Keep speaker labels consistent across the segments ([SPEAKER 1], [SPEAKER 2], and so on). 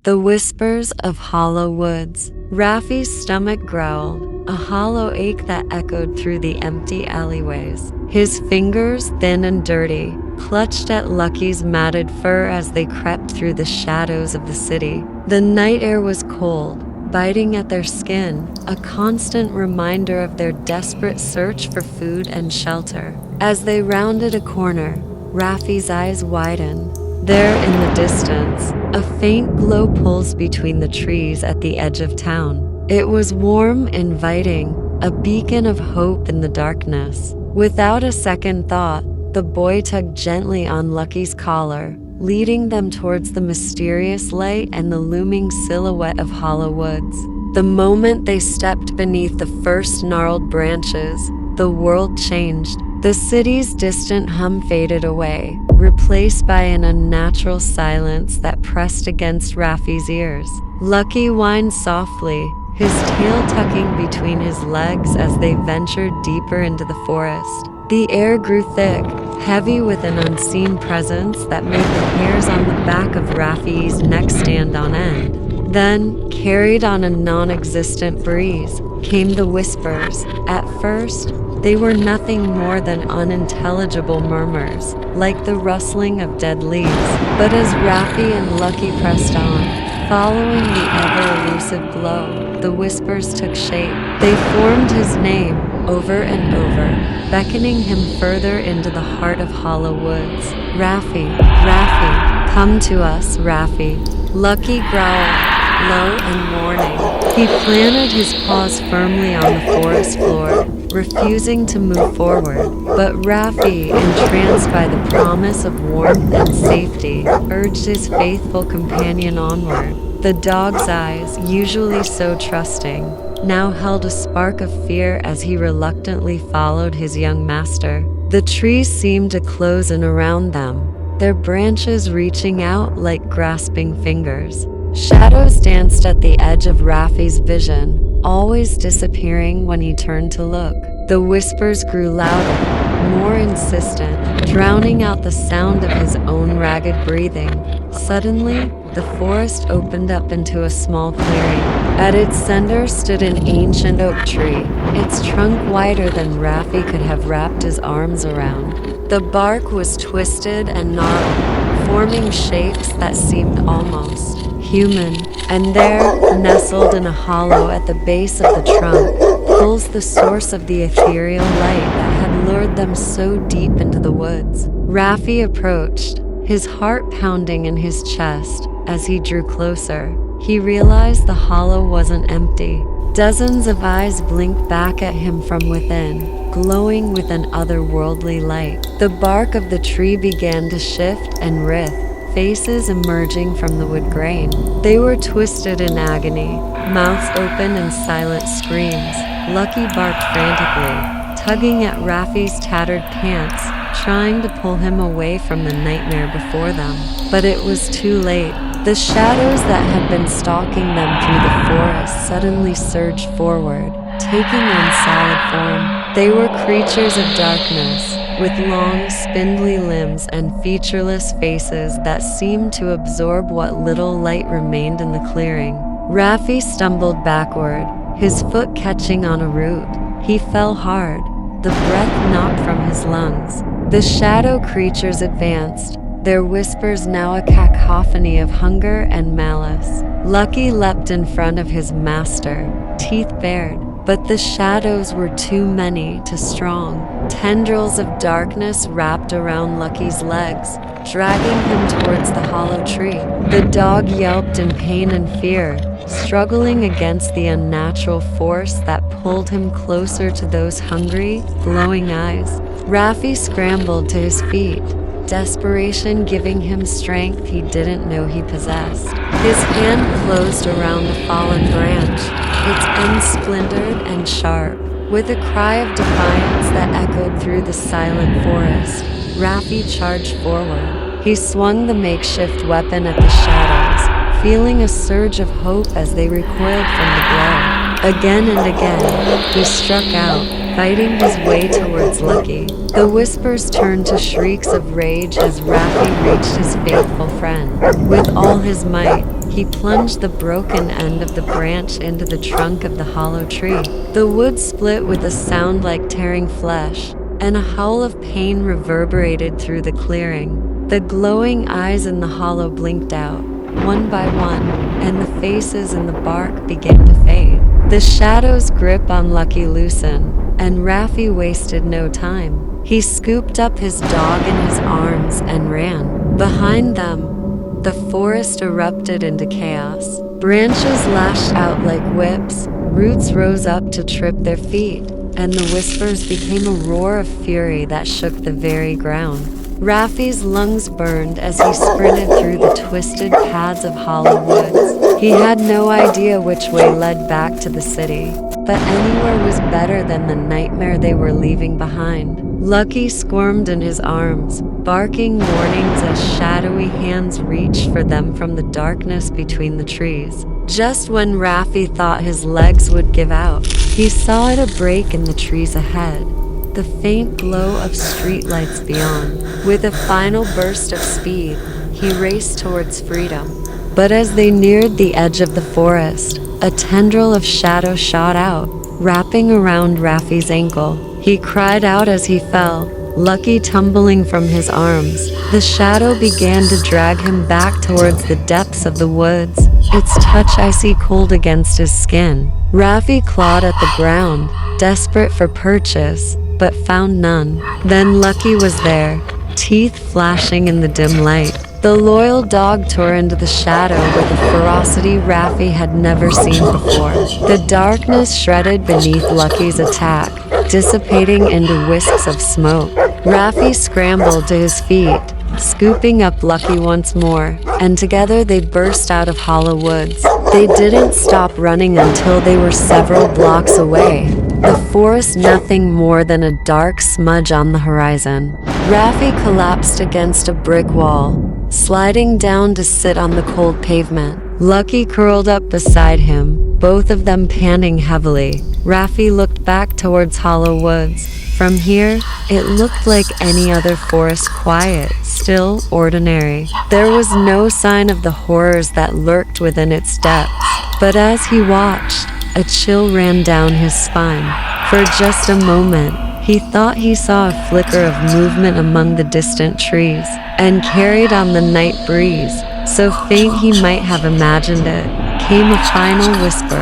[SPEAKER 1] The whispers of hollow woods. Rafi's stomach growled, a hollow ache that echoed through the empty alleyways. His fingers, thin and dirty, clutched at Lucky's matted fur as they crept through the shadows of the city. The night air was cold, biting at their skin, a constant reminder of their desperate search for food and shelter. As they rounded a corner, Rafi's eyes widened. There in the distance, a faint glow pulsed between the trees at the edge of town. It was warm, inviting, a beacon of hope in the darkness. Without a second thought, the boy tugged gently on Lucky's collar, leading them towards the mysterious light and the looming silhouette of hollow woods. The moment they stepped beneath the first gnarled branches, the world changed. The city's distant hum faded away, replaced by an unnatural silence that pressed against Rafi's ears. Lucky whined softly, his tail tucking between his legs as they ventured deeper into the forest. The air grew thick, heavy with an unseen presence that made the hairs on the back of Rafi's neck stand on end. Then, carried on a non-existent breeze, came the whispers. At first, they were nothing more than unintelligible murmurs, like the rustling of dead leaves. But as Rafi and Lucky pressed on, following the ever-elusive glow, the whispers took shape. They formed his name over and over, beckoning him further into the heart of hollow woods. Rafi, Rafi, come to us, Rafi. Lucky growled, low and warning. He planted his paws firmly on the forest floor, refusing to move forward. But Rafi, entranced by the promise of warmth and safety, urged his faithful companion onward. The dog's eyes, usually so trusting, now held a spark of fear as he reluctantly followed his young master. The trees seemed to close in around them, their branches reaching out like grasping fingers. Shadows danced at the edge of Rafi's vision, always disappearing when he turned to look. The whispers grew louder, more insistent, drowning out the sound of his own ragged breathing. Suddenly, the forest opened up into a small clearing. At its center stood an ancient oak tree, its trunk wider than Rafi could have wrapped his arms around. The bark was twisted and gnarled, forming shapes that seemed almost human. And there, nestled in a hollow at the base of the trunk, pulls the source of the ethereal light that had lured them so deep into the woods. Rafi approached, his heart pounding in his chest. As he drew closer, he realized the hollow wasn't empty. Dozens of eyes blinked back at him from within, glowing with an otherworldly light. The bark of the tree began to shift and writhe, faces emerging from the wood grain. They were twisted in agony, mouths open in silent screams. Lucky barked frantically, tugging at Rafi's tattered pants, trying to pull him away from the nightmare before them. But it was too late. The shadows that had been stalking them through the forest suddenly surged forward, taking on solid form. They were creatures of darkness, with long, spindly limbs and featureless faces that seemed to absorb what little light remained in the clearing. Rafi stumbled backward, his foot catching on a root. He fell hard, the breath knocked from his lungs. The shadow creatures advanced, their whispers now a cacophony of hunger and malice. Lucky leapt in front of his master, teeth bared, but the shadows were too many, too strong. Tendrils of darkness wrapped around Lucky's legs, dragging him towards the hollow tree. The dog yelped in pain and fear, struggling against the unnatural force that pulled him closer to those hungry, glowing eyes. Rafi scrambled to his feet, desperation giving him strength he didn't know he possessed. His hand closed around a fallen branch, its end splintered and sharp. With a cry of defiance that echoed through the silent forest, Rafi charged forward. He swung the makeshift weapon at the shadows, feeling a surge of hope as they recoiled from the blow. Again and again, he struck out, fighting his way towards Lucky. The whispers turned to shrieks of rage as Rafi reached his faithful friend. With all his might, he plunged the broken end of the branch into the trunk of the hollow tree. The wood split with a sound like tearing flesh, and a howl of pain reverberated through the clearing. The glowing eyes in the hollow blinked out, one by one, and the faces in the bark began to fade. The shadow's grip on Lucky loosened, and Rafi wasted no time. He scooped up his dog in his arms and ran. Behind them, the forest erupted into chaos. Branches lashed out like whips, roots rose up to trip their feet, and the whispers became a roar of fury that shook the very ground. Rafi's lungs burned as he sprinted through the twisted paths of hollow woods. He had no idea which way led back to the city, but anywhere was better than the nightmare they were leaving behind. Lucky squirmed in his arms, barking warnings as shadowy hands reached for them from the darkness between the trees. Just when Rafi thought his legs would give out, he saw a break in the trees ahead, the faint glow of streetlights beyond. With a final burst of speed, he raced towards freedom. But as they neared the edge of the forest, a tendril of shadow shot out, wrapping around Rafi's ankle. He cried out as he fell, Lucky tumbling from his arms. The shadow began to drag him back towards the depths of the woods, its touch icy cold against his skin. Rafi clawed at the ground, desperate for purchase, but found none. Then Lucky was there, teeth flashing in the dim light. The loyal dog tore into the shadow with a ferocity Rafi had never seen before. The darkness shredded beneath Lucky's attack, dissipating into wisps of smoke. Rafi scrambled to his feet, scooping up Lucky once more, and together they burst out of hollow woods. They didn't stop running until they were several blocks away, the forest nothing more than a dark smudge on the horizon. Rafi collapsed against a brick wall, sliding down to sit on the cold pavement. Lucky curled up beside him, both of them panting heavily. Rafi looked back towards hollow woods. From here, it looked like any other forest, quiet, still, ordinary. There was no sign of the horrors that lurked within its depths. But as he watched, a chill ran down his spine. For just a moment, he thought he saw a flicker of movement among the distant trees, and carried on the night breeze, so faint he might have imagined it, came a final whisper,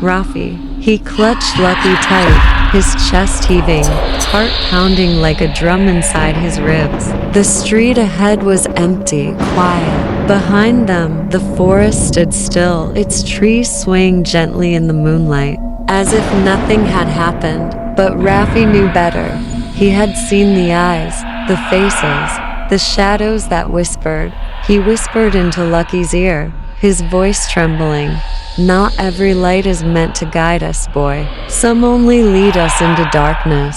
[SPEAKER 1] Rafi. He clutched Lucky tight, his chest heaving, heart pounding like a drum inside his ribs. The street ahead was empty, quiet. Behind them, the forest stood still, its trees swaying gently in the moonlight, as if nothing had happened. But Rafi knew better. He had seen the eyes, the faces, the shadows that whispered. He whispered into Lucky's ear, his voice trembling. Not every light is meant to guide us, boy. Some only lead us into darkness.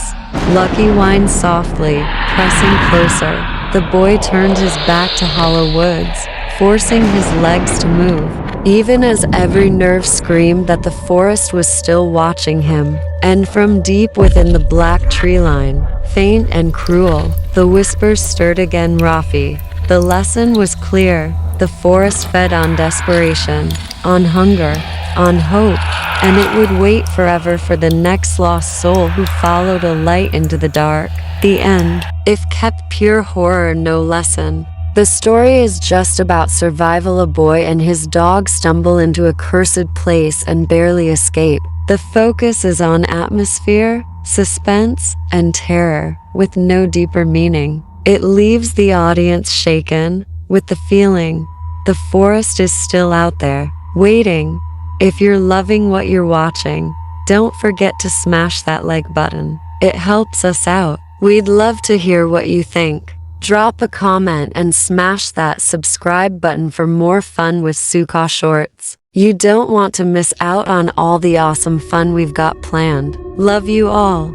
[SPEAKER 1] Lucky whined softly, pressing closer. The boy turned his back to hollow woods, forcing his legs to move, even as every nerve screamed that the forest was still watching him. And from deep within the black tree line, faint and cruel, the whispers stirred again. Rafi. The lesson was clear. The forest fed on desperation, on hunger, on hope, and it would wait forever for the next lost soul who followed a light into the dark. The end. If kept pure horror, no lesson. The story is just about survival. A boy and his dog stumble into a cursed place and barely escape. The focus is on atmosphere, suspense, and terror, with no deeper meaning. It leaves the audience shaken, with the feeling the forest is still out there, waiting. If you're loving what you're watching, don't forget to smash that like button. It helps us out. We'd love to hear what you think. Drop a comment and smash that subscribe button for more fun with Suka Shorts. You don't want to miss out on all the awesome fun we've got planned. Love you all.